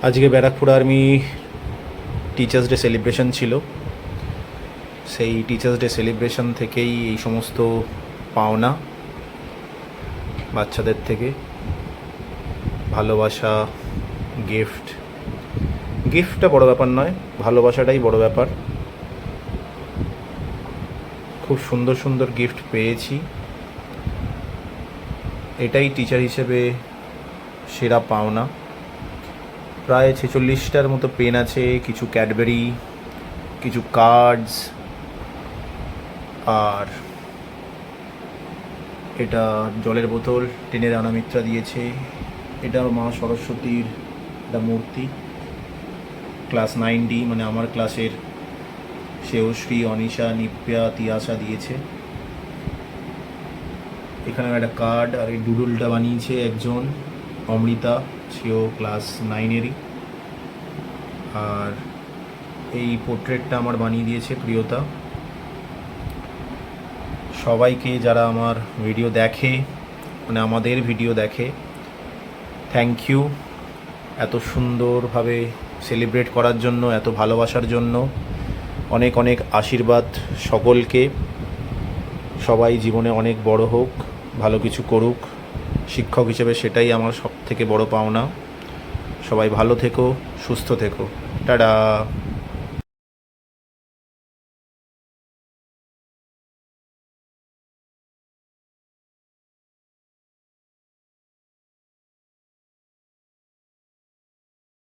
আজকে Barrackpore army teachers day celebration ছিল। সেই টিচার্স ডে সেলিব্রেশন থেকেই এই সমস্ত পাওনা বাচ্চাদের থেকে, ভালোবাসা, গিফটটা বড় ব্যাপার নয়, ভালোবাসাটাই বড় ব্যাপার। খুব সুন্দর সুন্দর গিফট পেয়েছি, এটাই টিচার হিসেবে সেরা পাওনা। প্রায় 46টার মতো পেন আছে, কিছু ক্যাডবেরি, কিছু কার্ডস, আর এটা জলের বোতল টেনের অনামিত্রা দিয়েছে। এটা মা সরস্বতীর একটা মূর্তি, ক্লাস 9D মানে আমার ক্লাসের শেয়শ্রী, অনিশা, নিপ্যা, তিয়াশা দিয়েছে। এখানে একটা কার্ড, আর এই ডুডুলটা বানিয়েছে একজন অমৃতা, সেও ক্লাস 9-এরই। আর এই পোর্ট্রেটটা আমার বানিয়ে দিয়েছে প্রিয়তা। সবাইকে যারা আমার ভিডিও দেখে, মানে আমাদের ভিডিও দেখে, থ্যাংক ইউ এত সুন্দরভাবে সেলিব্রেট করার জন্য, এত ভালোবাসার জন্য। অনেক অনেক আশীর্বাদ সকলকে। সবাই জীবনে অনেক বড় হোক, ভালো কিছু করুক। শিক্ষক হিসেবে সেটাই আমার সব থেকে বড় পাওনা। সবাই ভালো থেকো, সুস্থ থেকো। টাটা।